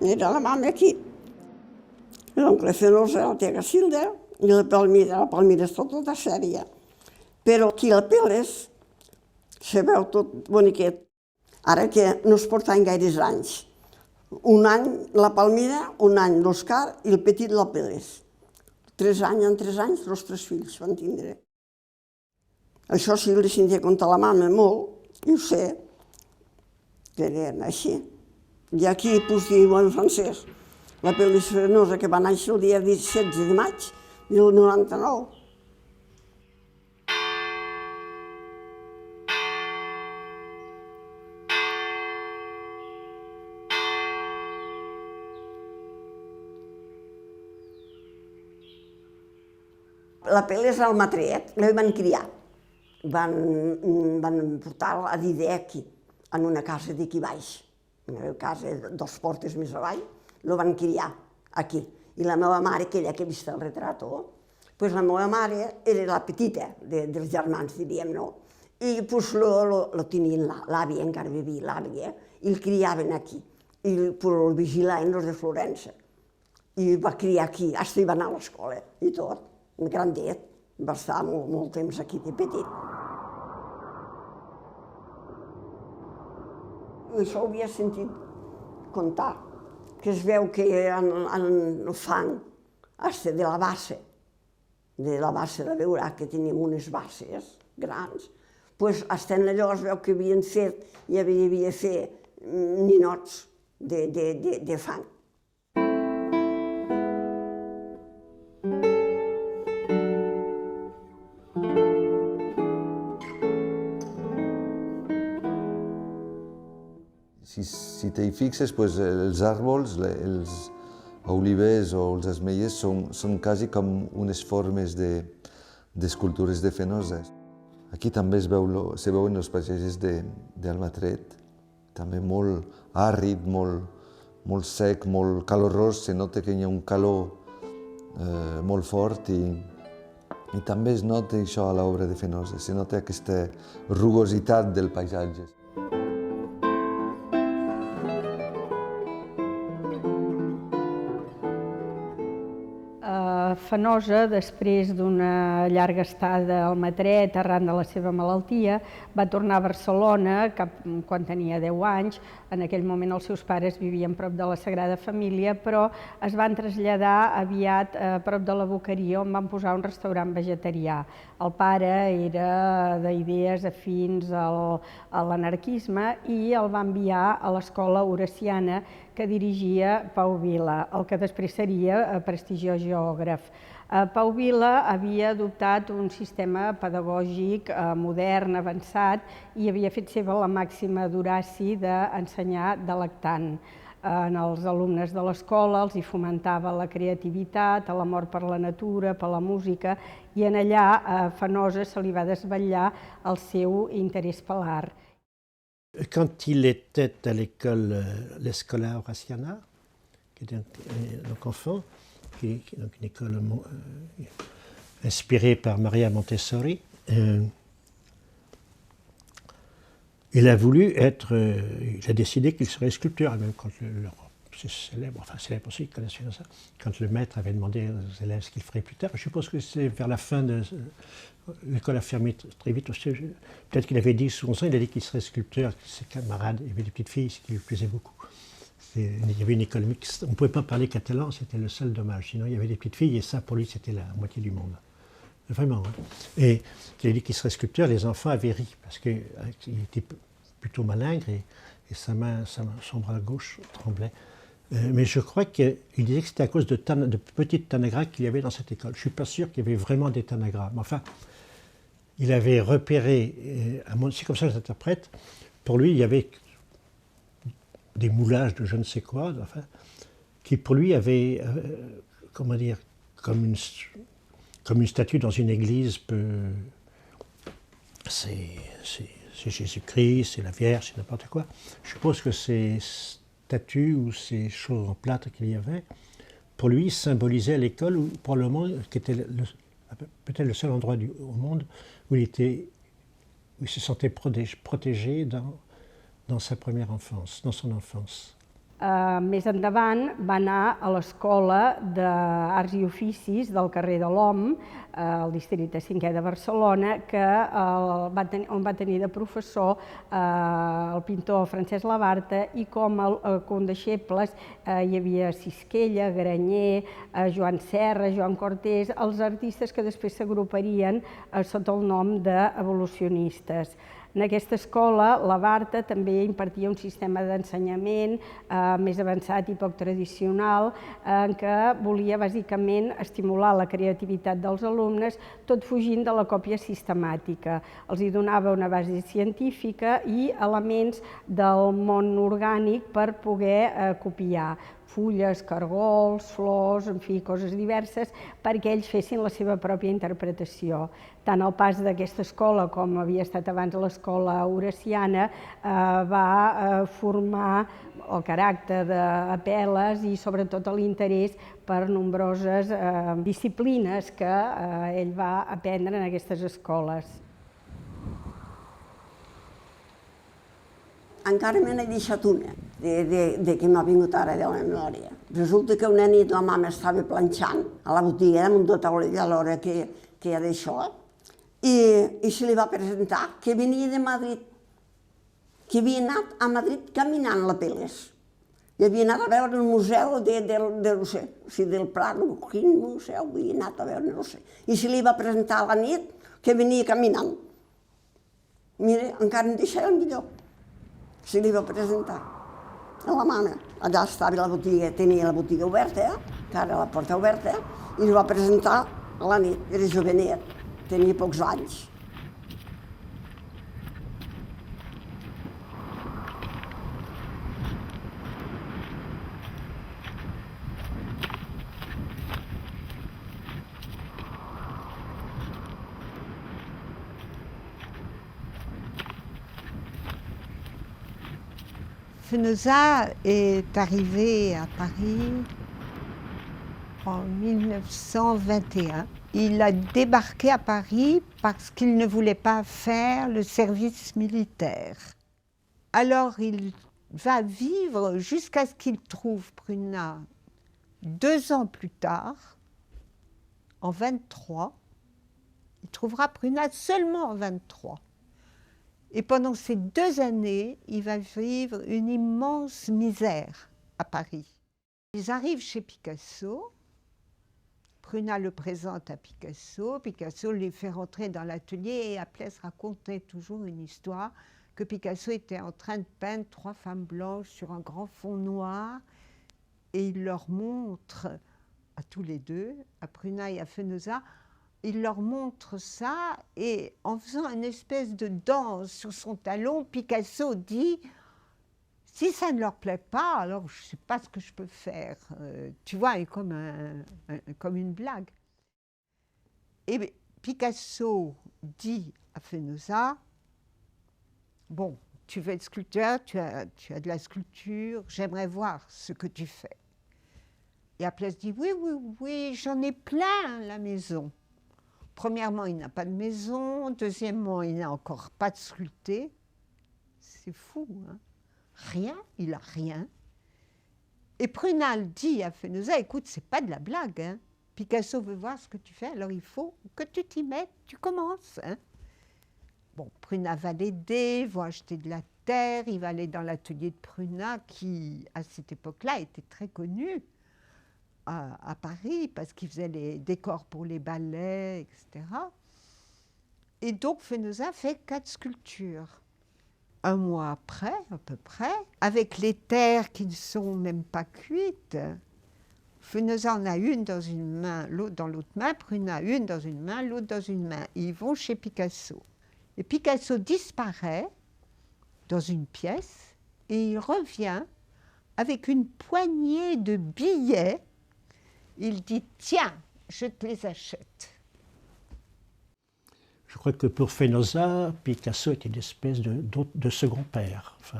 era la mama aquí. L'oncle Fenosa era la tia Cacilda i la Palmira és tota sèria. Però aquí a Peles se veu tot boniquet. Ara que no es portaven gaires anys. Un any la Palmira, un any l'Òscar i el petit la Peles. 3 anys, en 3 anys, els 3 fills van tindre. Això sí, li sentia contar la mama molt, i ho sé, que eren així. I aquí pues, diu en francès, la Peles Fenosa, que va néixer el dia 16 de maig del 99. La Peles al Matret, la van criar. Van portar a viure aquí, en una casa d'aquí baix, una casa 2 portes més avall, la van criar aquí. I la meva mare, aquella que he vist el retrato, la meva mare era la petita dels germans, diríem, no? I la tenien l'àvia, encara vivia l'àvia, i el criaven aquí. I el vigilaven els de Florença. I va criar aquí, fins i va anar a l'escola i tot, grandet. Va estar molt temps aquí de petit. Això ho havia sentit contar, que es veu que en el fang, de la bassa de Beurà, que teníem unes basses grans, doncs estant allò es veu que havien fet, i havia fet ninots de fang. Si t'hi fixes, els àrbols, els olivers o els ametllers són quasi com unes formes d'escultures de Fenosa. Aquí també se veuen els paisatges d'Almatret, també molt àrid, molt sec, molt calorós, se nota que hi ha un calor molt fort i també es nota això a l'obra de Fenosa, se nota aquesta rugositat del paisatge. Fenosa, després d'una llarga estada al Matret, arran de la seva malaltia, va tornar a Barcelona quan tenia 10 anys. En aquell moment els seus pares vivien prop de la Sagrada Família, però es van traslladar aviat a prop de la Boqueria, on van posar un restaurant vegetarià. El pare era d'idees afins a l'anarquisme i el va enviar a l'escola horaciana que dirigia Pau Vila, el que després seria prestigiós geògraf. Pau Vila havia adoptat un sistema pedagògic modern, avançat, i havia fet seva la màxima d'Horaci d'ensenyar delectant. En els alumnes de l'escola els hi fomentava la creativitat, l'amor per la natura, per la música, i en allà a Fenosa se li va desvetllar el seu interès per l'art. Quand il était à l'école, l'Escola Horaciana, qui était donc enfant, qui est donc une école inspirée par Maria Montessori, il a décidé qu'il serait sculpteur, même quand c'est célèbre, enfin célèbre aussi, ça, quand le maître avait demandé aux élèves ce qu'il ferait plus tard. Je suppose que c'est vers la fin de l'école a fermé très vite. Peut-être qu'il avait 10 ou 11 ans, il a dit qu'il serait sculpteur, que ses camarades, il y avait des petites filles, ce qui lui plaisait beaucoup. Il y avait une école mixte, on ne pouvait pas parler catalan, c'était le seul dommage. Sinon, il y avait des petites filles et ça, pour lui, c'était la moitié du monde. Vraiment. Hein. Et il a dit qu'il serait sculpteur, les enfants avaient ri, parce qu'il était plutôt malingre et son bras gauche tremblait. Mais je crois qu'il disait que c'était à cause de petites tanagras qu'il y avait dans cette école. Je ne suis pas sûr qu'il y avait vraiment des tanagras. Mais enfin, il avait repéré, c'est comme ça que j'interprète, pour lui, il y avait des moulages de je ne sais quoi, enfin, qui pour lui avaient, comment dire, comme une statue dans une église, c'est Jésus-Christ, c'est la Vierge, c'est n'importe quoi. Je suppose que ces statues ou ces choses en plâtre qu'il y avait, pour lui, symbolisaient l'école, ou probablement, qui était peut-être le seul endroit au monde où il se sentait protégé dans sa première enfance, dans son enfance. Més endavant va anar a l'Escola d'Arts i Oficis del carrer de l'Om, al districte 5è de Barcelona, on va tenir de professor el pintor Francesc Labarta, i com a condeixebles hi havia Sisquella, Granyer, Joan Serra, Joan Cortés, els artistes que després s'agruparien sota el nom d'evolucionistes. En aquesta escola, Labarta també impartia un sistema d'ensenyament més avançat i poc tradicional, en què volia bàsicament estimular la creativitat dels alumnes, tot fugint de la còpia sistemàtica. Els hi donava una base científica i elements del món orgànic per poder copiar fulles, cargols, flors, en fi, coses diverses, perquè ells fessin la seva pròpia interpretació. Tant el pas d'aquesta escola, com havia estat abans l'escola horaciana, va formar el caràcter d'Apel·les i sobretot l'interès per nombroses disciplines que ell va aprendre en aquestes escoles. Encara me n'he deixat una, de que m'ha vingut ara de la memòria. Resulta que una nit la mama estava planxant a la botiga damunt de taulell a l'hora que era d'això, i se li va presentar que venia de Madrid, que havia anat a Madrid caminant la Peles. I havia anat a veure el museu no sé, si del Prat, quin museu havia anat a veure, no sé. I se li va presentar a la nit que venia caminant. Mira, encara em deixa el millor. Se li va presentar a la mama. Allà estava la botiga, tenia la botiga oberta, encara la porta oberta, i li va presentar a la nit. Era jovenet, tenia pocs anys. Fenosa est arrivé à Paris en 1921. Il a débarqué à Paris parce qu'il ne voulait pas faire le service militaire. Alors il va vivre jusqu'à ce qu'il trouve Prunat 2 ans plus tard, en 23. Il trouvera Prunat seulement en 23. Et pendant ces 2 années, il va vivre une immense misère à Paris. Ils arrivent chez Picasso. Prunat le présente à Picasso. Picasso les fait rentrer dans l'atelier et Applès racontait toujours une histoire que Picasso était en train de peindre 3 femmes blanches sur un grand fond noir et il leur montre à tous les deux, à Prunat et à Fenosa, il leur montre ça et en faisant une espèce de danse sur son talon, Picasso dit « Si ça ne leur plaît pas, alors je ne sais pas ce que je peux faire. » Tu vois, comme une blague. Et Picasso dit à Fenosa « Bon, tu veux être sculpteur, tu as de la sculpture, j'aimerais voir ce que tu fais. » Et Applès dit « Oui, j'en ai plein à la maison. » Premièrement, il n'a pas de maison. Deuxièmement, il n'a encore pas de sculpté. C'est fou, hein? Rien, il n'a rien. Et Prunat dit à Fenosa, écoute, c'est pas de la blague, hein? Picasso veut voir ce que tu fais, alors il faut que tu t'y mettes, tu commences, hein? Bon, Prunat va l'aider, va acheter de la terre, il va aller dans l'atelier de Prunat, qui, à cette époque-là, était très connu à Paris, parce qu'il faisait les décors pour les ballets, etc. Et donc, Fenosa fait 4 sculptures. 1 mois après, à peu près, avec les terres qui ne sont même pas cuites, Fenosa en a une dans une main, l'autre dans l'autre main, Prunat une dans une main, l'autre dans une main. Et ils vont chez Picasso. Et Picasso disparaît dans une pièce et il revient avec une poignée de billets. Il dit « Tiens, je te les achète ». Je crois que pour Fenosa, Picasso était une espèce de second père. Enfin,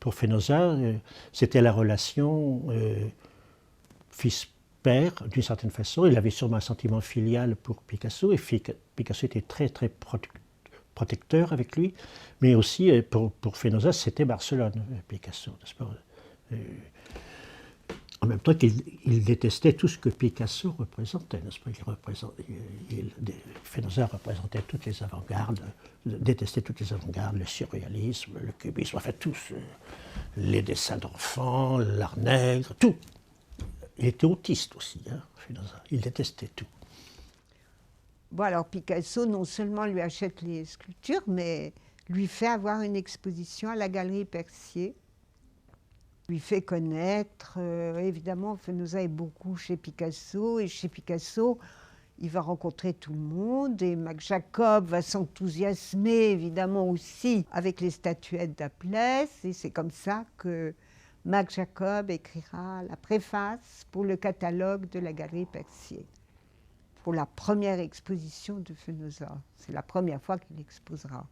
pour Fenosa, c'était la relation fils-père, d'une certaine façon. Il avait sûrement un sentiment filial pour Picasso, et Picasso était très, très protecteur avec lui. Mais aussi, pour Fenosa, c'était Barcelone, Picasso, n'est-ce pas? En même temps qu'il détestait tout ce que Picasso représentait, n'est-ce pas? Fenosa représentait toutes les avant-gardes, détestait toutes les avant-gardes, le surréalisme, le cubisme, enfin tous, les dessins d'enfants, l'art nègre, tout. Il était autiste aussi, hein, Fenosa. Il détestait tout. Bon, alors Picasso, non seulement lui achète les sculptures, mais lui fait avoir une exposition à la Galerie Percier. Lui fait connaître, évidemment, Fenosa est beaucoup chez Picasso, et chez Picasso, il va rencontrer tout le monde, et Mac Jacob va s'enthousiasmer, évidemment, aussi avec les statuettes d'Aplès, et c'est comme ça que Mac Jacob écrira la préface pour le catalogue de la Galerie Percier, pour la première exposition de Fenosa. C'est la première fois qu'il exposera.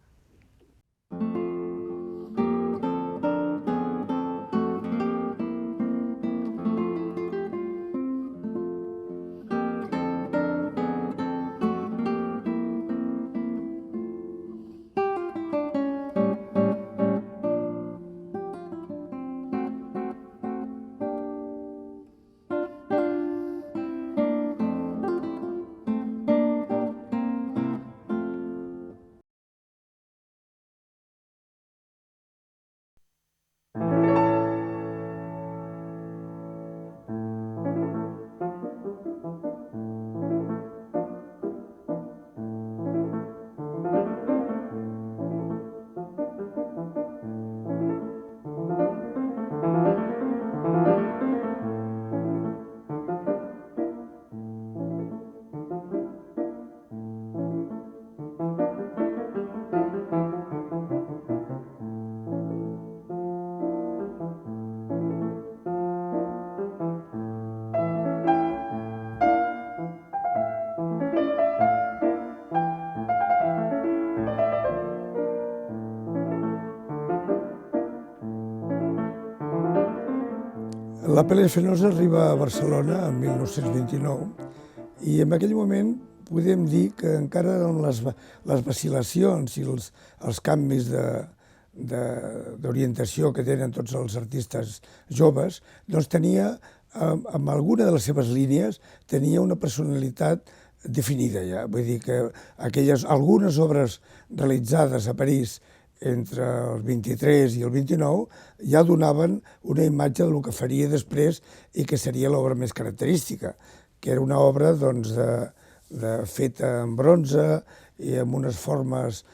L'Apel·les Fenosa arriba a Barcelona en 1929 i en aquell moment podem dir que encara amb les vacil·lacions i els canvis d'orientació que tenen tots els artistes joves, doncs tenia, amb alguna de les seves línies, tenia una personalitat definida ja. Vull dir que algunes obres realitzades a París entre el 23 i el 29 ja donaven una imatge del que faria després i que seria l'obra més característica, que era una obra feta en bronze i amb unes formes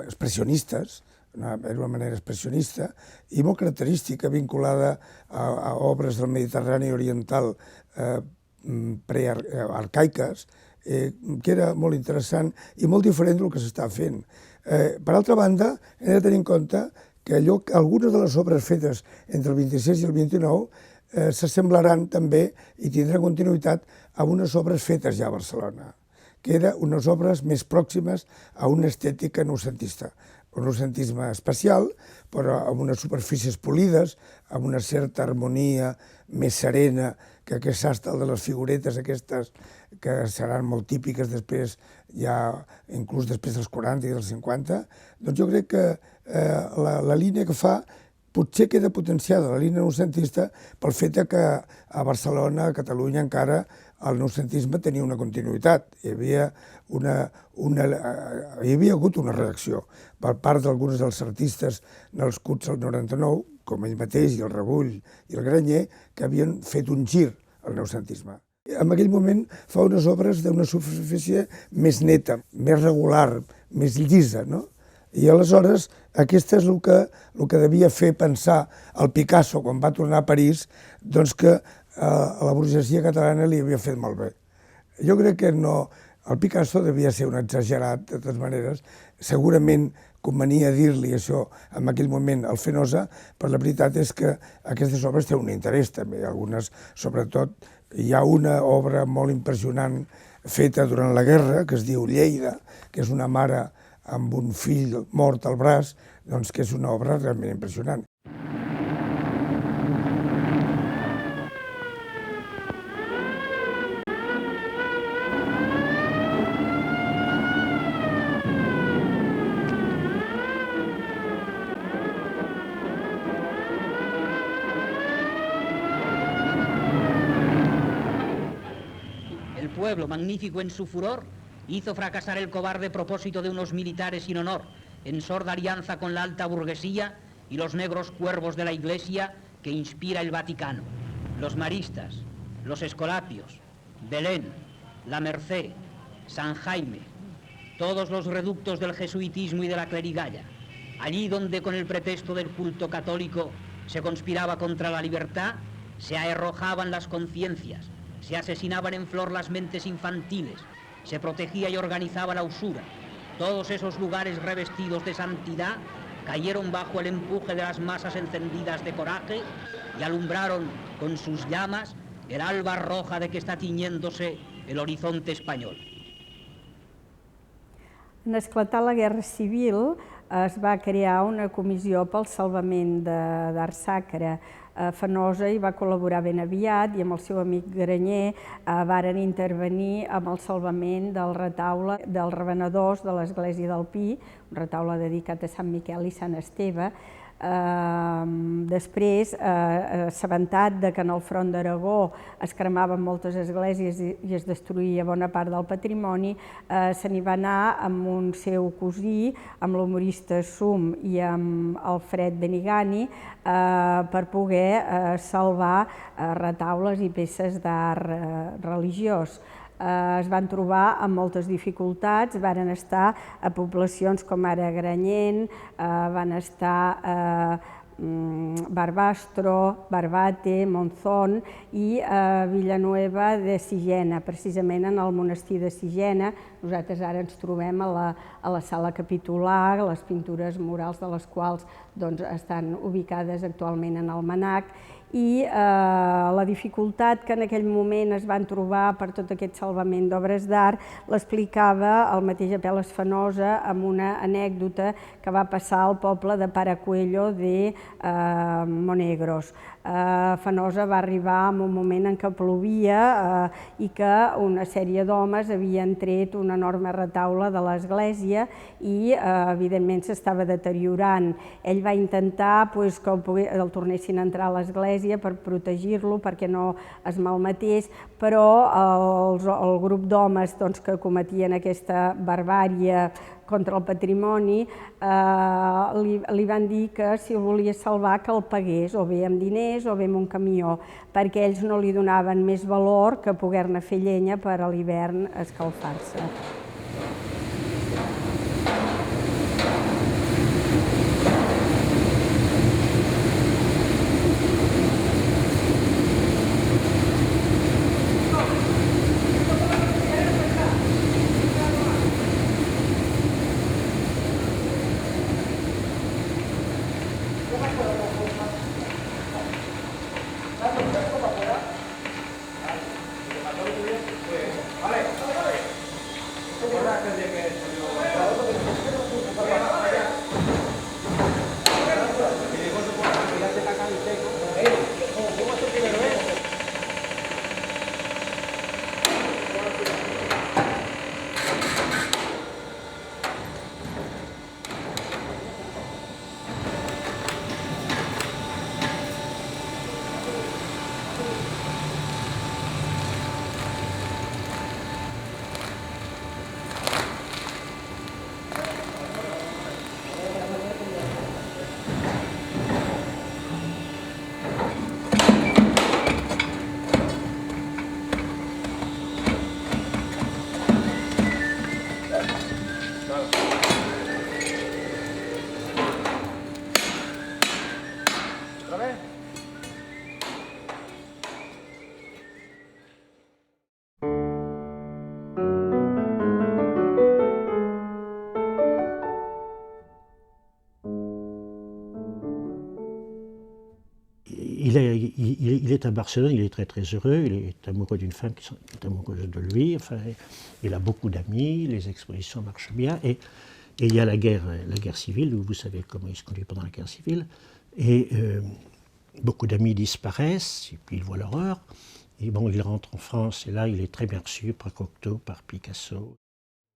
expressionistes, era una manera expressionista i molt característica, vinculada a obres del Mediterrani oriental prearcaiques, que era molt interessant i molt diferent del que s'estava fent. Per altra banda, hem de tenir en compte que algunes de les obres fetes entre el 26 i el 29 s'assemblaran també i tindran continuïtat a unes obres fetes ja a Barcelona, que eren unes obres més pròximes a una estètica noucentista, un noucentisme especial, però amb unes superfícies polides, amb una certa harmonia més serena que aquest sastre de les figuretes aquestes que seran molt típiques després, ja inclús després dels 40 i dels 50, doncs jo crec que la línia que fa potser queda potenciada, la línia noucentista, pel fet que a Barcelona, a Catalunya, encara el noucentisme tenia una continuïtat. Hi havia hagut una reacció per part d'alguns dels artistes nascuts al 99, com ell mateix, i el Rebull i el Granyer, que havien fet un gir al noucentisme. En aquell moment fa unes obres d'una superfície més neta, més regular, més llisa, no? I aleshores aquest és el que devia fer pensar al Picasso quan va tornar a París, doncs que a la burgesia catalana li havia fet molt bé. Jo crec que no, el Picasso devia ser un exagerat, de totes maneres, segurament convenia dir-li això en aquell moment al Fenosa, però la veritat és que aquestes obres tenen un interès també, algunes, sobretot, hi ha una obra molt impressionant feta durant la guerra, que es diu Lleida, que és una mare amb un fill mort al braç, doncs que és una obra realment impressionant. pueblo, magnífico en su furor, hizo fracasar el cobarde propósito de unos militares sin honor, en sorda alianza con la alta burguesía y los negros cuervos de la Iglesia que inspira el Vaticano. Los maristas, los escolapios, Belén, la Merced, San Jaime, todos los reductos del jesuitismo y de la clerigalla, allí donde con el pretexto del culto católico se conspiraba contra la libertad, se arrojaban las conciencias, se asesinaban en flor las mentes infantiles, se protegía y organizaba la usura. Todos esos lugares revestidos de santidad cayeron bajo el empuje de las masas encendidas de coraje y alumbraron con sus llamas el alba roja de que està tiñéndose el horizonte espanyol. En esclatar la Guerra Civil es va crear una comissió pel salvament d'art sacre. Fenosa hi va col·laborar ben aviat i amb el seu amic Granyer varen intervenir amb el salvament del retaule dels revenedors de l'església del Pi, un retaule dedicat a Sant Miquel i Sant Esteve. Després, assabentat que en el front d'Aragó es cremaven moltes esglésies i es destruïa bona part del patrimoni, se n'hi va anar amb un seu cosí, amb l'humorista Sum i amb Alfred Benigani, per poder salvar retaules i peces d'art religiós. Es van trobar amb moltes dificultats, van estar a poblacions com ara Granyent, van estar Barbastro, Barbate, Monzón i Villanueva de Sigena, precisament en el monestir de Sigena. Nosaltres ara ens trobem a la sala capitular, les pintures murals de les quals estan ubicades actualment en el MNAC, i la dificultat que en aquell moment es van trobar per tot aquest salvament d'obres d'art l'explicava el mateix Apel·les Fenosa amb una anècdota que va passar al poble de Paracuello de Monegros. Fenosa va arribar en un moment en què plovia i que una sèrie d'homes havien tret un enorme retaule de l'església i evidentment s'estava deteriorant. Ell va intentar que el tornessin a entrar a l'església per protegir-lo, perquè no es malmetés, però el grup d'homes que cometien aquesta barbàrie contra el patrimoni li van dir que si el volia salvar que el pagués o bé amb diners o bé amb un camió, perquè ells no li donaven més valor que poder-ne fer llenya per a l'hivern escalfar-se. Il est à Barcelone, il est très très heureux, il est amoureux d'une femme qui est amoureuse de lui, enfin, il a beaucoup d'amis, les expositions marchent bien, et il y a la guerre civile, vous savez comment il se conduit pendant la guerre civile, et beaucoup d'amis disparaissent, et puis il voit l'horreur, et bon, il rentre en France, et là il est très bien reçu par Cocteau, par Picasso.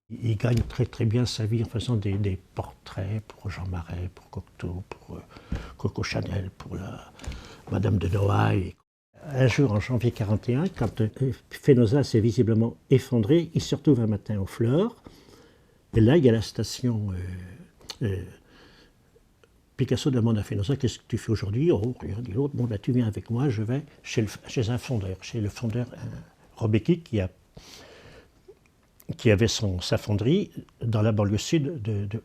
Il gagne très très bien sa vie en faisant des portraits pour Jean Marais, pour Cocteau, pour Coco Chanel, pour Madame de Noailles. un jour en janvier 1941, quand Fenosa s'est visiblement effondré, il se retrouve un matin aux Fleurs. Et là, il y a la station. Picasso demande à Fenosa, qu'est-ce que tu fais aujourd'hui? Oh, rien, dit l'autre. Bon, ben, tu viens avec moi, je vais chez un fondeur, chez le fondeur Robecki, qui avait sa fonderie dans la banlieue sud,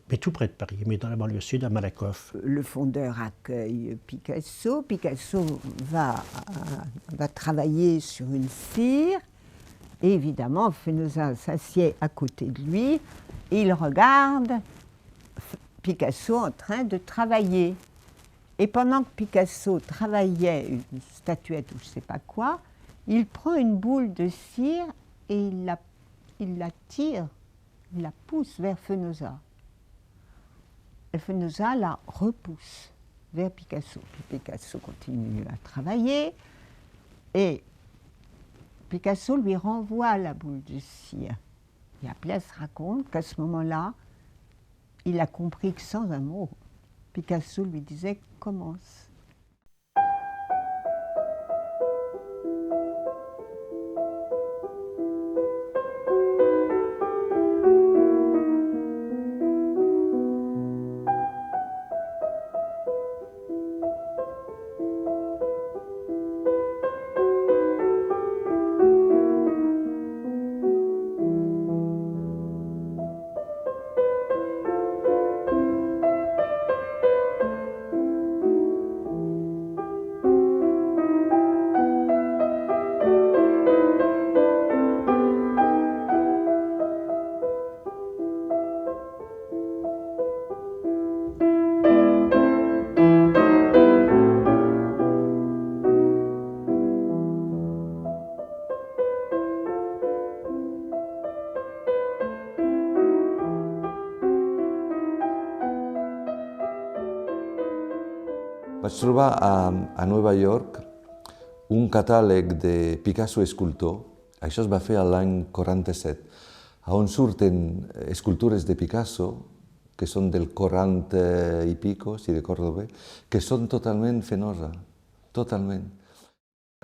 mais tout près de Paris, mais dans la banlieue sud, à Malakoff. Le fondeur accueille Picasso. Picasso va travailler sur une cire. Et évidemment, Fenosa s'assied à côté de lui et il regarde Picasso en train de travailler. Et pendant que Picasso travaillait une statuette ou je ne sais pas quoi, il prend une boule de cire et il la tire, il la pousse vers Fenosa. Et Fenosa la repousse vers Picasso. Puis Picasso continue à travailler et Picasso lui renvoie la boule de cire. Et Appias raconte qu'à ce moment-là, il a compris que sans un mot, Picasso lui disait « commence ». Vaig trobar a Nova York un catàleg de Picasso escultor, això es va fer l'any 47, on surten escultures de Picasso, que són del 40 i pico, si recordo bé, que són totalment Fenosa, totalment.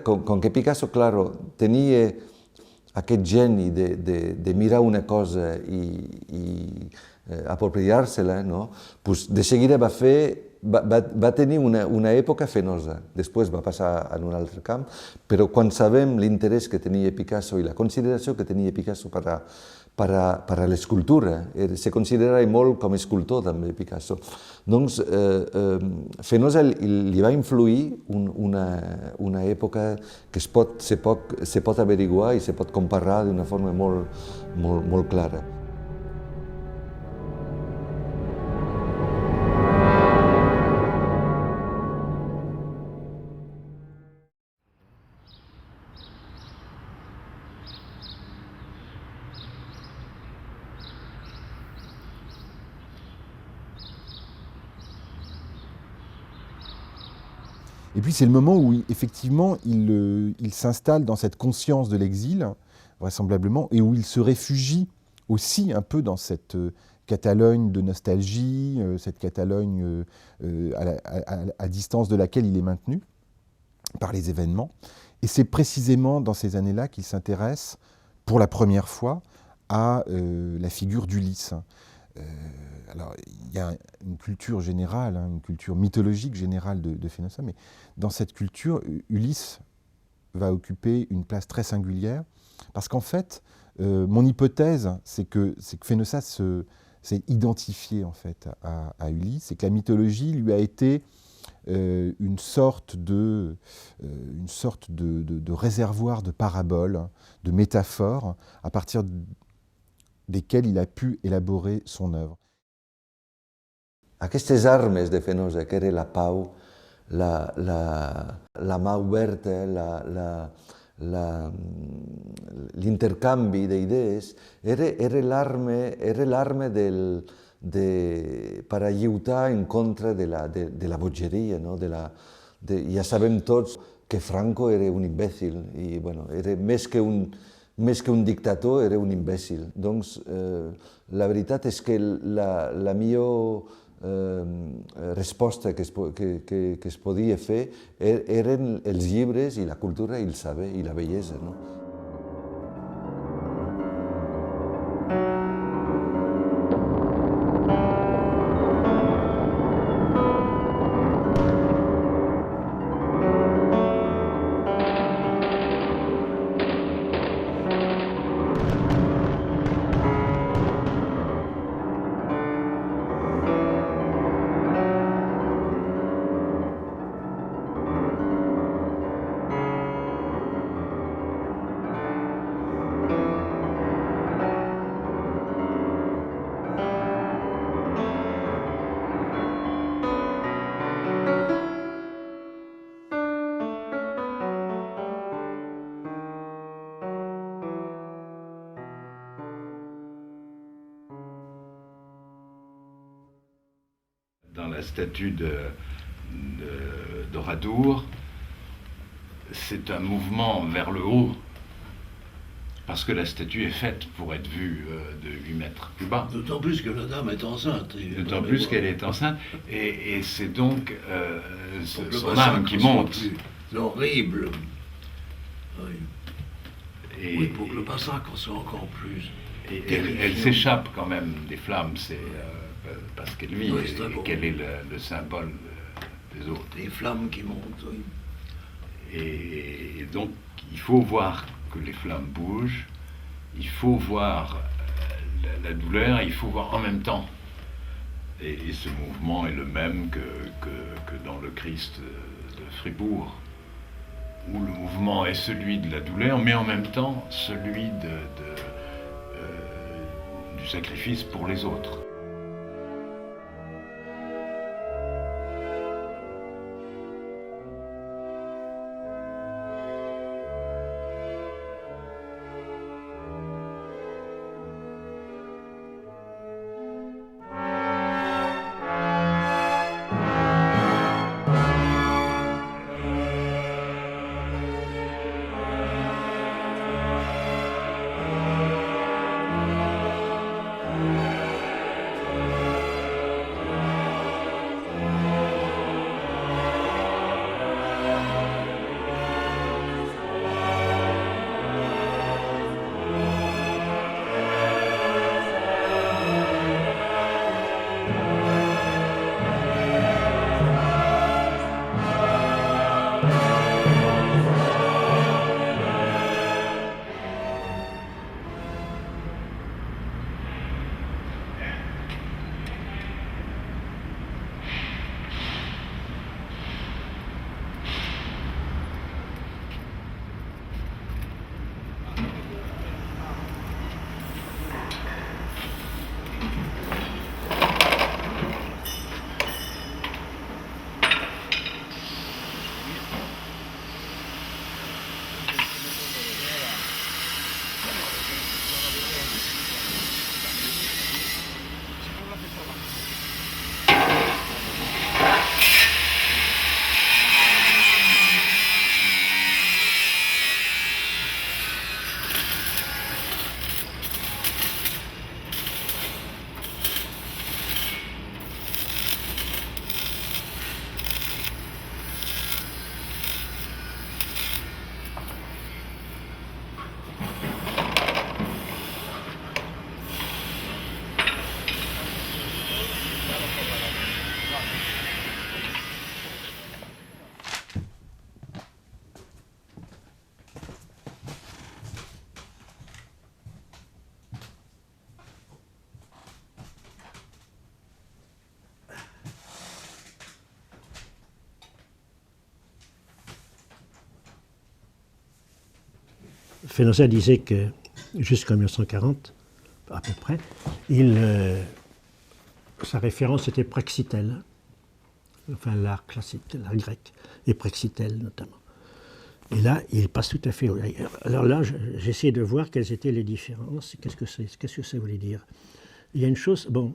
Com que Picasso, claro, tenia aquest geni de mirar una cosa i apropiar-se-la, no? Pues de seguida va tenir una època Fenosa, després va passar en un altre camp, però quan sabem l'interès que tenia Picasso i la consideració que tenia Picasso per a l'escultura, se considera molt com a escultor també Picasso, doncs Fenosa li va influir una època que se pot averiguar i se pot comparar d'una forma molt clara. Et puis c'est le moment où, effectivement, il s'installe dans cette conscience de l'exil, vraisemblablement, et où il se réfugie aussi un peu dans cette Catalogne de nostalgie, cette Catalogne à distance de laquelle il est maintenu par les événements. Et c'est précisément dans ces années-là qu'il s'intéresse, pour la première fois, à la figure d'Ulysse. Alors, il y a une culture générale, une culture mythologique générale de Fenosa, mais dans cette culture, Ulysse va occuper une place très singulière, parce qu'en fait, mon hypothèse, c'est que Fenosa s'est identifié en fait à Ulysse, et que la mythologie lui a été une sorte de réservoir de paraboles, de métaphores, à partir desquelles il a pu élaborer son œuvre. Aquestes armes de Fenosa, que era la pau, la mà oberta, l'intercanvi d'idees, era l'arma per a lluitar en contra de la bogeria. No? Ja sabem tots que Franco era un imbècil, i bueno, era més que un dictador, era un imbècil. Doncs la veritat és que la millor resposta que es podia fer eren els llibres i la cultura i el saber i la bellesa. No? Dans la statue d'Oradour, c'est un mouvement vers le haut, parce que la statue est faite pour être vue de 8 mètres plus bas. D'autant plus que la dame est enceinte. D'autant plus qu'elle est enceinte, et c'est donc son âme qui monte. C'est horrible. Oui. Et, oui, pour que le massacre soit encore plus. Et elle s'échappe quand même des flammes, c'est parce qu'elle vit, Oui, et qu'elle est le symbole des autres. Des flammes qui montent, oui. Et donc, il faut voir que les flammes bougent, il faut voir la douleur, et il faut voir en même temps. Et ce mouvement est le même que dans le Christ de Fribourg, où le mouvement est celui de la douleur, mais en même temps celui du sacrifice pour les autres. Spinoza disait que jusqu'en 1940, à peu près, sa référence était Praxitèle, enfin l'art classique, l'art grec, et Praxitèle notamment. Et là, il passe tout à fait ailleurs. Alors là, j'essaie de voir quelles étaient les différences, qu'est-ce que ça voulait dire. Il y a une chose, bon,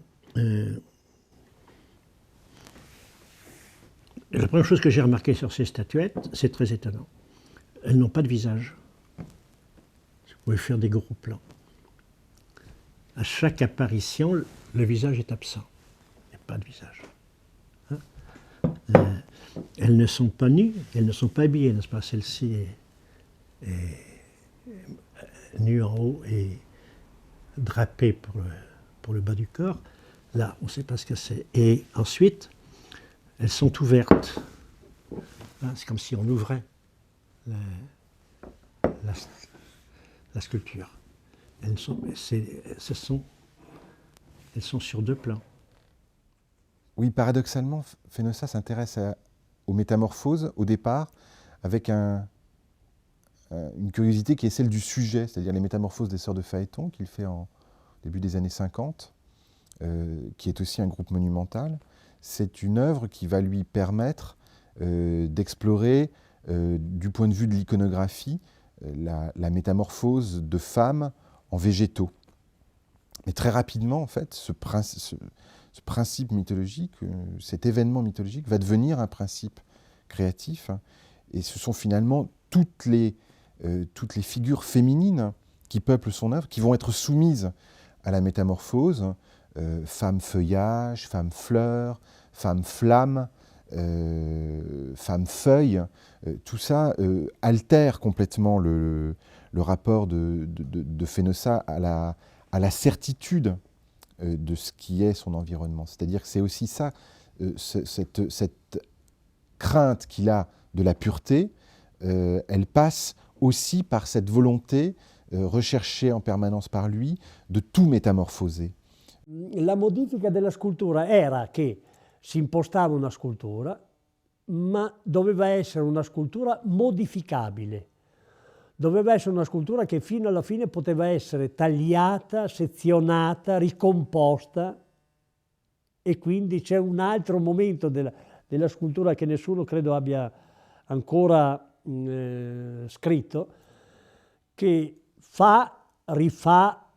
la première chose que j'ai remarqué sur ces statuettes, c'est très étonnant. Elles n'ont pas de visage. Vous pouvez faire des gros plans. À chaque apparition, le visage est absent. Il n'y a pas de visage. Hein? Elles ne sont pas nues, elles ne sont pas habillées, n'est-ce pas? Celle-ci est nue en haut et drapée pour le bas du corps. Là, on ne sait pas ce que c'est. Et ensuite, elles sont ouvertes. Hein, c'est comme si on ouvrait la sculpture. Elles sont sur deux plans. Oui, paradoxalement, Fenosa s'intéresse aux métamorphoses au départ avec une curiosité qui est celle du sujet, c'est-à-dire les métamorphoses des Sœurs de Phaéton qu'il fait en début des années 50, qui est aussi un groupe monumental. C'est une œuvre qui va lui permettre d'explorer, du point de vue de l'iconographie, la métamorphose de femmes en végétaux. Mais très rapidement, en fait, ce principe mythologique, cet événement mythologique va devenir un principe créatif. Et ce sont finalement toutes les figures féminines qui peuplent son œuvre, qui vont être soumises à la métamorphose. Femme feuillage, femme fleur, femme flamme, femme feuille. Tout ça altère complètement le rapport de Fenosa à la certitude de ce qui est son environnement. C'est-à-dire que c'est aussi ça, cette crainte qu'il a de la pureté, elle passe aussi par cette volonté recherchée en permanence par lui de tout métamorphoser. La modifica della scultura era che si impostava una scultura, ma doveva essere una scultura modificabile. Doveva essere una scultura che fino alla fine poteva essere tagliata, sezionata, ricomposta, e quindi c'è un altro momento della scultura che nessuno credo abbia ancora scritto, che fa, rifà,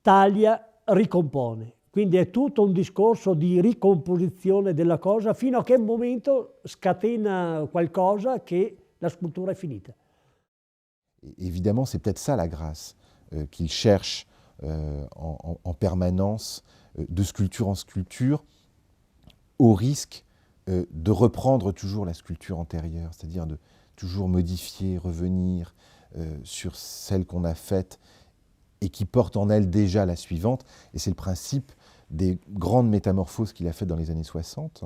taglia, ricompone. Quindi è tutto un discorso di ricomposizione della cosa fino a che momento scatena qualcosa che la scultura è finita. Évidemment, c'est peut-être ça la grâce qu'il cherche en permanence, de sculpture en sculpture, au risque de reprendre toujours la sculpture antérieure, c'est-à-dire de toujours modifier, revenir sur celle qu'on a faite et qui porte en elle déjà la suivante. Et c'est le principe des grandes métamorphoses qu'il a faites dans les années 60,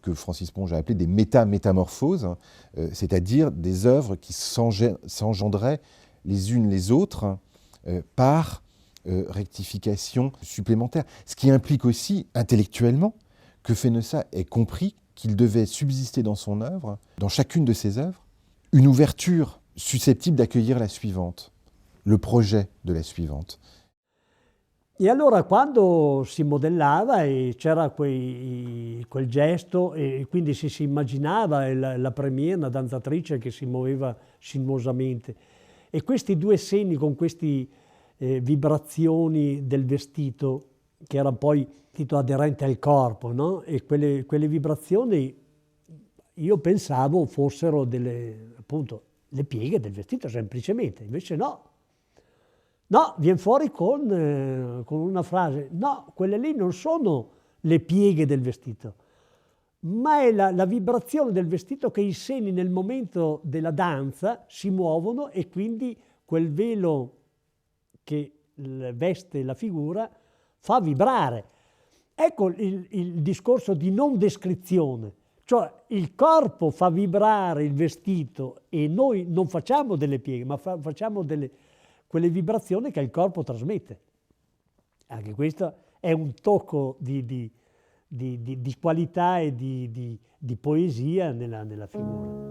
que Francis Ponge a appelé des métamétamorphoses, c'est-à-dire des œuvres qui s'engendraient les unes les autres par rectification supplémentaire. Ce qui implique aussi, intellectuellement, que Fenosa ait compris qu'il devait subsister dans son œuvre, dans chacune de ses œuvres, une ouverture susceptible d'accueillir la suivante, le projet de la suivante. E allora quando si modellava e c'era quel gesto e quindi si immaginava la première, una danzatrice che si muoveva sinuosamente, e questi due segni con queste vibrazioni del vestito che era poi aderente al corpo, no? E quelle vibrazioni io pensavo fossero appunto le pieghe del vestito semplicemente, invece no. No, viene fuori con una frase, no, quelle lì non sono le pieghe del vestito, ma è la vibrazione del vestito che i seni nel momento della danza si muovono e quindi quel velo che veste la figura fa vibrare. Ecco il discorso di non descrizione, cioè il corpo fa vibrare il vestito e noi non facciamo delle pieghe, ma facciamo quelle vibrazioni che il corpo trasmette. Anche questo è un tocco di qualità e di poesia nella figura.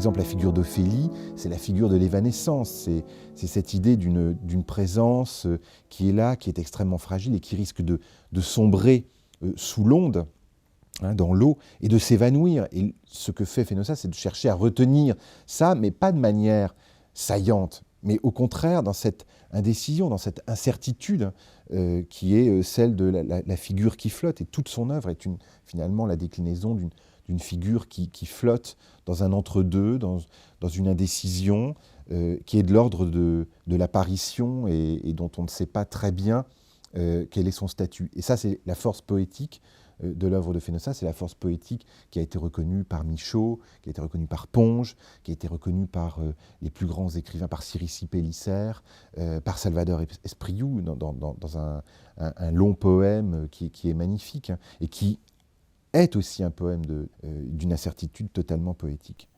exemple, la figure d'Ophélie, c'est la figure de l'évanescence. C'est cette idée d'une présence qui est là, qui est extrêmement fragile et qui risque de sombrer sous l'onde, hein, dans l'eau, et de s'évanouir. Et ce que fait Fenosa, c'est de chercher à retenir ça, mais pas de manière saillante, mais au contraire dans cette indécision, dans cette incertitude qui est celle de la figure qui flotte. Et toute son œuvre est finalement la déclinaison d'une figure qui flotte dans un entre-deux, dans une indécision qui est de l'ordre de l'apparition et dont on ne sait pas très bien quel est son statut. Et ça, c'est la force poétique de l'œuvre de Fenosa, c'est la force poétique qui a été reconnue par Michaud, qui a été reconnue par Ponge, qui a été reconnue par les plus grands écrivains, par Cirici Pellicer, par Salvador Espriu, dans un long poème qui est magnifique, hein, et qui est aussi un poème d'une incertitude totalement poétique.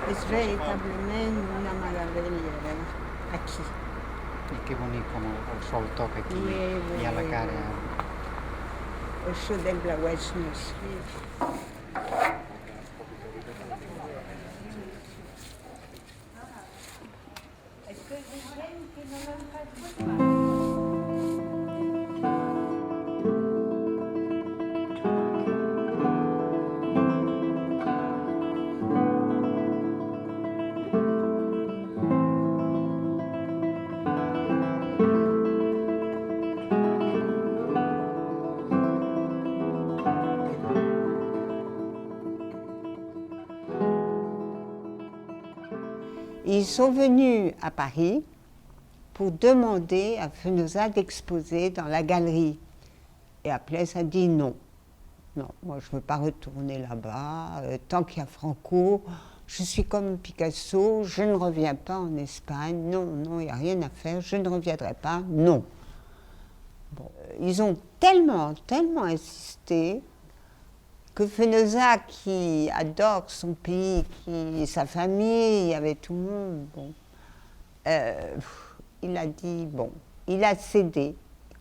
Es veritablement una meravella aquí. I que bonic com el sol toca aquí i a la cara. Això del blauet no és Ils sont venus à Paris pour demander à Fenosa d'exposer dans la galerie. Et Applès a dit non. Non, moi je ne veux pas retourner là-bas. Tant qu'il y a Franco, je suis comme Picasso, je ne reviens pas en Espagne. Non, non, il n'y a rien à faire, je ne reviendrai pas. Non. Bon, ils ont tellement insisté que Fenosa, qui adore son pays, sa famille, il y avait tout le monde, bon, il a dit, bon, il a cédé,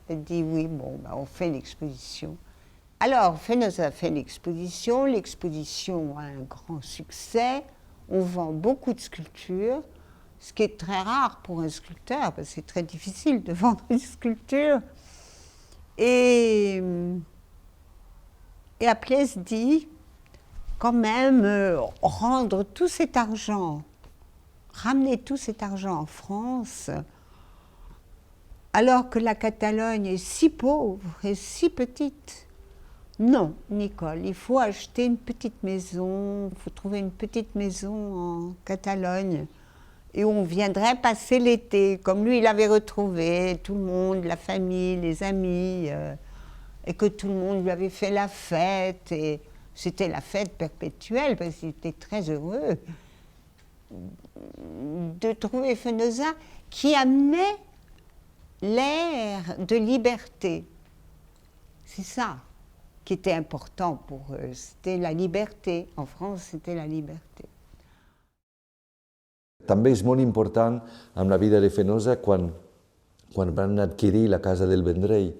il a dit oui, bon, ben, on fait l'exposition. Alors, Fenosa fait l'exposition a un grand succès, on vend beaucoup de sculptures, ce qui est très rare pour un sculpteur, parce que c'est très difficile de vendre une sculpture. Et Et après, elle se dit, quand même, rendre tout cet argent, ramener tout cet argent en France, alors que la Catalogne est si pauvre et si petite. Non, Nicole, il faut acheter une petite maison, il faut trouver une petite maison en Catalogne, et on viendrait passer l'été, comme lui, il avait retrouvé tout le monde, la famille, les amis, et que tout le monde lui avait fait la fête, et c'était la fête perpétuelle, parce qu'il était très heureux de trouver Fenosa qui amenait l'air de liberté. C'est ça qui était important pour eux, c'était la liberté. En France, c'était la liberté. També és molt important en la vida de Fenosa quan van adquirir la casa del Vendrell,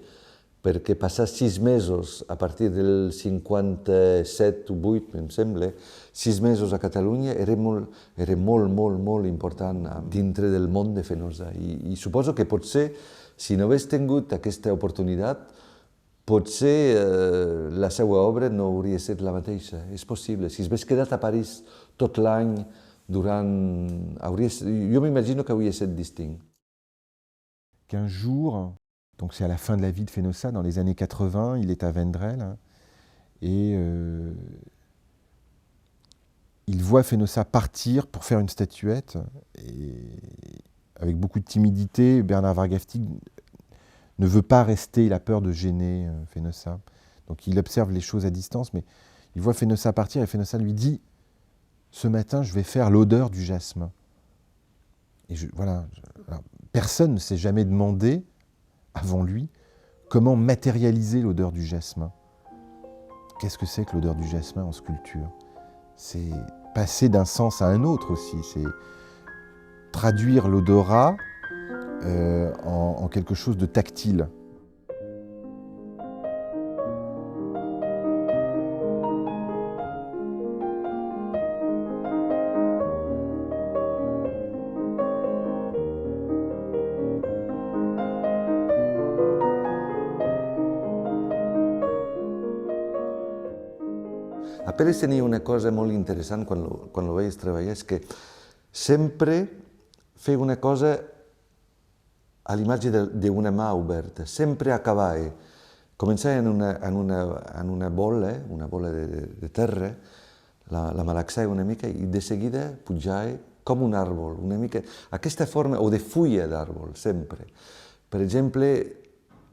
perquè passar 6 mesos, a partir del 57 o 8, em sembla, 6 mesos a Catalunya era molt important dintre del món de Fenosa. I suposo que potser, si no hagués tingut aquesta oportunitat, potser la seva obra no hauria estat la mateixa. És possible. Si hagués quedat a París tot l'any, jo m'imagino que hauria estat distint. Qu'un jour, donc c'est à la fin de la vie de Fenosa, dans les années 80, il est à Vendrell, et il voit Fenosa partir pour faire une statuette, et avec beaucoup de timidité, Bernard Wargaftig ne veut pas rester, il a peur de gêner Fenosa. Donc il observe les choses à distance, mais il voit Fenosa partir et Fenosa lui dit « Ce matin, je vais faire l'odeur du jasmin ». Et alors, personne ne s'est jamais demandé, avant lui, comment matérialiser l'odeur du jasmin. Qu'est-ce que c'est que l'odeur du jasmin en sculpture? C'est passer d'un sens à un autre aussi, c'est traduire l'odorat en quelque chose de tactile. A Pérez tenia una cosa molt interessant quan lo veies treballar, és que sempre feia una cosa a l'imatge d'una mà oberta, sempre acabava, començava en una bola de terra, la malaxava una mica i de seguida pujava com un àrbol, una mica, aquesta forma, o de fulla d'àrbol, sempre. Per exemple,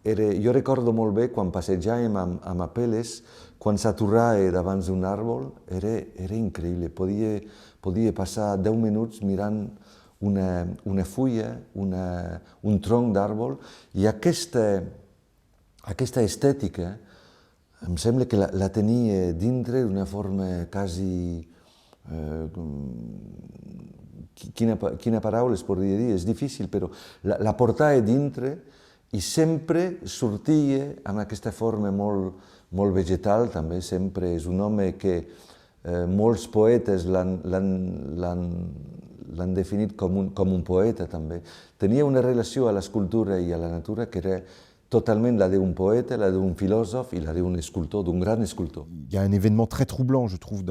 jo recordo molt bé quan passejàvem amb Apel·les, quan s'aturava davant d'un àrbol, era increïble. Podia passar 10 minuts mirant una fulla, un tronc d'àrbol, i aquesta estètica em sembla que la tenia dintre d'una forma quasi... Quina paraula es podria dir? És difícil, però la portava dintre i sempre sortia amb aquesta forma molt vegetal, també sempre és un home que molts poetes l'han definit com un poeta també. Tenia una relació a l'escultura i a la natura que era totalement la d'un poète, la d'un philosophe et la d'un sculpteur, d'un grand sculpteur. Il y a un événement très troublant, je trouve,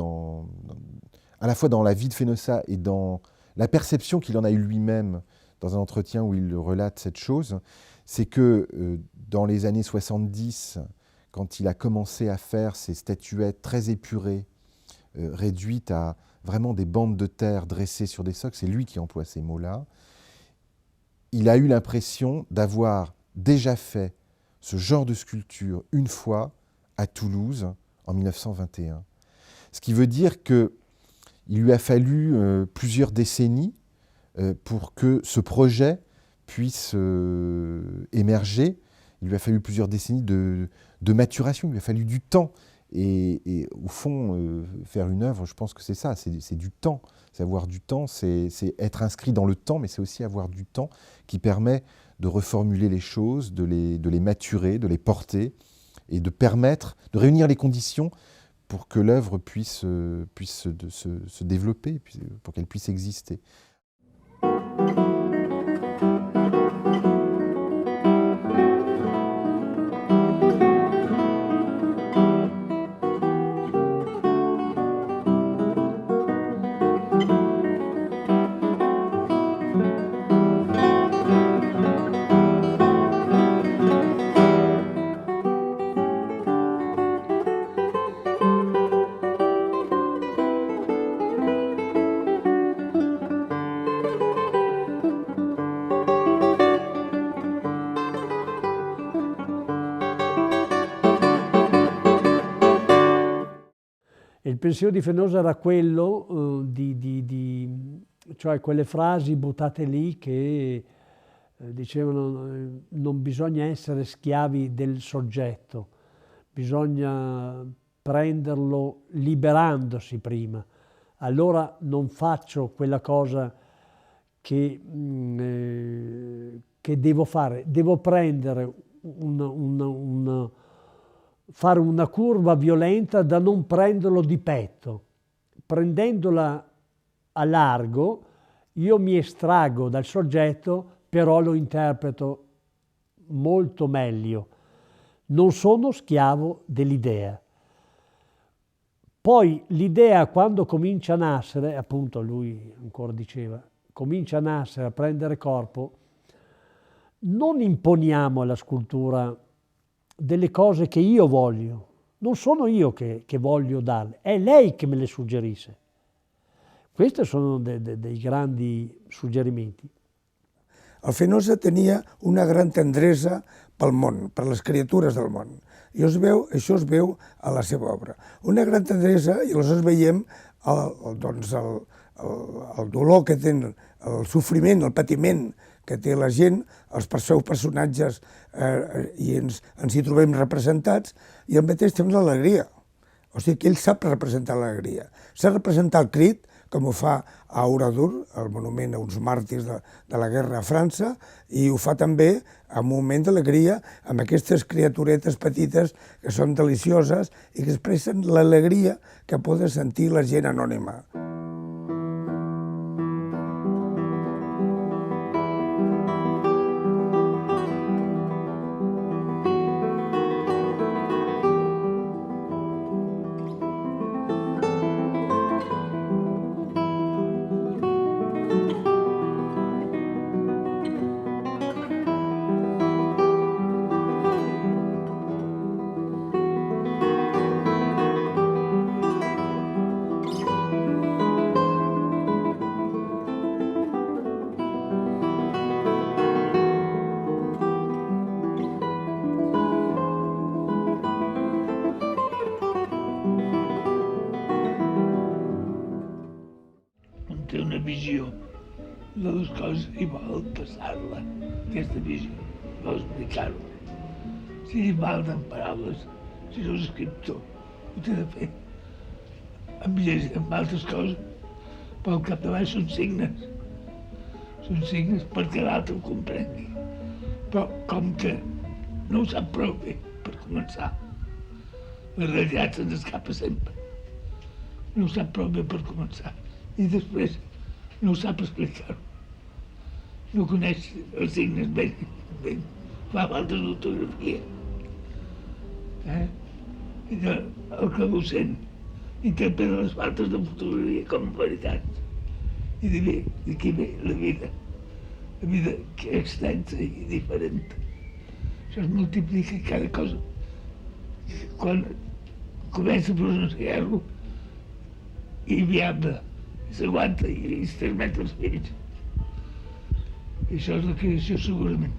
à la fois dans la vie de Fenosa et dans la perception qu'il en a eu lui-même dans un entretien où il relate cette chose, c'est que dans les années 70, quand il a commencé à faire ces statuettes très épurées, réduites à vraiment des bandes de terre dressées sur des socs, c'est lui qui emploie ces mots-là, il a eu l'impression d'avoir déjà fait ce genre de sculpture une fois à Toulouse en 1921. Ce qui veut dire qu'il lui a fallu plusieurs décennies pour que ce projet puisse émerger. Il lui a fallu plusieurs décennies de maturation, il lui a fallu du temps. Et au fond, faire une œuvre, je pense que c'est ça, c'est du temps. C'est avoir du temps, c'est être inscrit dans le temps, mais c'est aussi avoir du temps qui permet de reformuler les choses, de les maturer, de les porter, et de permettre, de réunir les conditions pour que l'œuvre puisse se développer, pour qu'elle puisse exister. pensiero di Fenosa era quello cioè quelle frasi buttate lì che dicevano non bisogna essere schiavi del soggetto, bisogna prenderlo liberandosi prima. Allora non faccio quella cosa che devo fare, devo prendere fare una curva violenta da non prenderlo di petto. Prendendola a largo, io mi estraggo dal soggetto, però lo interpreto molto meglio. Non sono schiavo dell'idea. Poi l'idea, quando comincia a nascere, appunto lui ancora diceva, comincia a nascere, a prendere corpo, non imponiamo alla scultura delle cose che io voglio. Non sono io che voglio darle, è lei che me le suggerisce. Questi sono dei grandi suggerimenti. El Fenosa tenia una gran tendresa pel món, per les criatures del món. I això es veu a la seva obra. Una gran tendresa, i aleshores veiem el dolor que tenen, el sofriment, el patiment que té la gent, els seus personatges, i ens hi trobem representats, i al mateix temps l'alegria. O sigui que ell sap representar l'alegria. Sap representar el crit, com ho fa a Oradour, el monument a uns màrtirs de la guerra a França, i ho fa també en un moment d'alegria amb aquestes criaturetes petites que són delicioses i que expressen l'alegria que poden sentir la gent anònima. Té una visió de les coses i vol passar-la, aquesta visió, vol explicar-ho. Si li falten paraules, si no és escriptor, ho té de fer. Amb altres coses, pel capdavall són signes. Són signes perquè l'altre ho comprengui. Però com que no ho sap prou bé per començar, la realitat se'ns escapa sempre. No ho sap prou bé per començar. I després no sap explicar-ho. No coneix els signes ben. Fa falta d'ortografia. El que ho sent interpreta les faltes de fotografia com a veritats. I d'aquí ve la vida que és extensa i diferent. Això es multiplica cada cosa. Quan comença a pronunciar-lo, i viable, s'aguanta i es transmet als fills. I això és la creació segurament.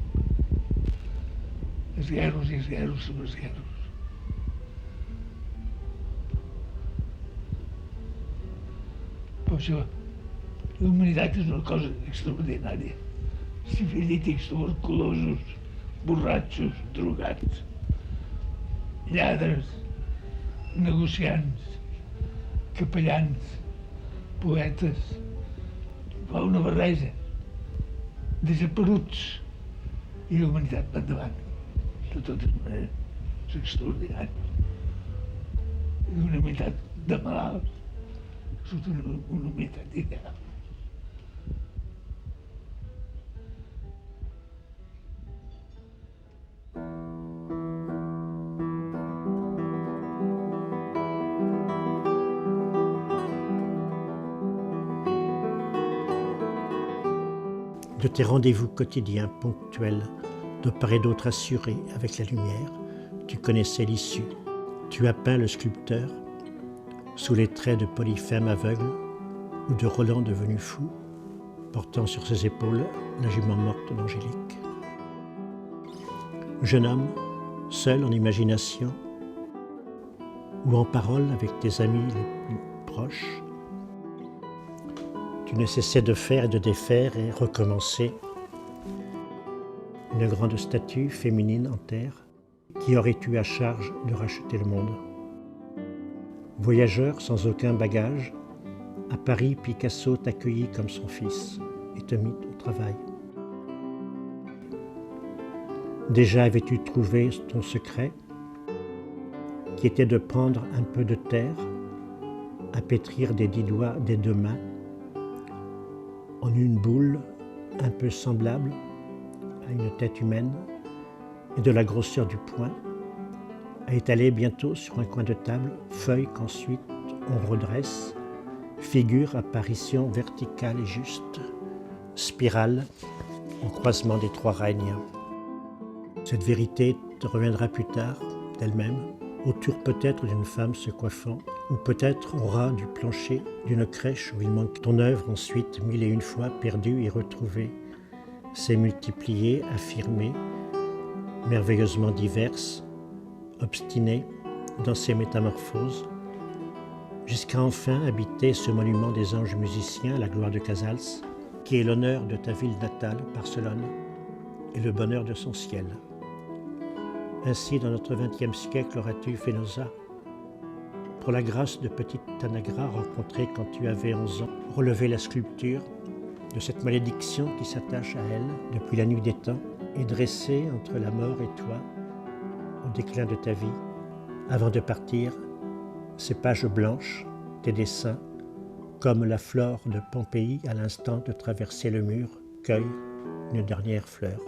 Els guerros i els guerros sobre els guerros. Per això, la humanitat és una cosa extraordinària. Sifilítics, tuberculosos, borratxos, drogats, lladres, negociants, capellans, poetes, fa una barreja, desaparuts, i la humanitat va endavant. De totes maneres, és extraordinari. Una humanitat de malalts, és una humanitat ideal. De tes rendez-vous quotidiens ponctuels, de part et d'autre assurés avec la lumière, tu connaissais l'issue. Tu as peint le sculpteur sous les traits de Polyphème aveugle ou de Roland devenu fou, portant sur ses épaules la jument morte d'Angélique. Jeune homme, seul en imagination, ou en parole avec tes amis les plus proches. Tu ne cessais de faire et de défaire et recommencer. Une grande statue féminine en terre qui aurait eu à charge de racheter le monde. Voyageur sans aucun bagage, à Paris, Picasso t'accueillit comme son fils et te mit au travail. Déjà avais-tu trouvé ton secret, qui était de prendre un peu de terre, à pétrir des 10 doigts des 2 mains, en une boule un peu semblable à une tête humaine et de la grosseur du poing, à étaler bientôt sur un coin de table, feuille qu'ensuite on redresse, figure, apparition verticale et juste, spirale au croisement des 3 règnes. Cette vérité te reviendra plus tard d'elle-même, autour peut-être d'une femme se coiffant, ou peut-être au ras du plancher d'une crèche où il manque ton œuvre ensuite 1001 fois perdue et retrouvée, s'est multipliée, affirmée, merveilleusement diverse, obstinée dans ses métamorphoses, jusqu'à enfin habiter ce monument des anges musiciens, la gloire de Casals, qui est l'honneur de ta ville natale, Barcelone, et le bonheur de son ciel. Ainsi, dans notre XXe siècle, auras-tu, Fenosa, pour la grâce de petite Tanagra rencontrée quand tu avais 11 ans, relevé la sculpture de cette malédiction qui s'attache à elle depuis la nuit des temps et dressée entre la mort et toi, au déclin de ta vie, avant de partir, ces pages blanches, tes dessins, comme la flore de Pompéi à l'instant de traverser le mur, cueillent une dernière fleur.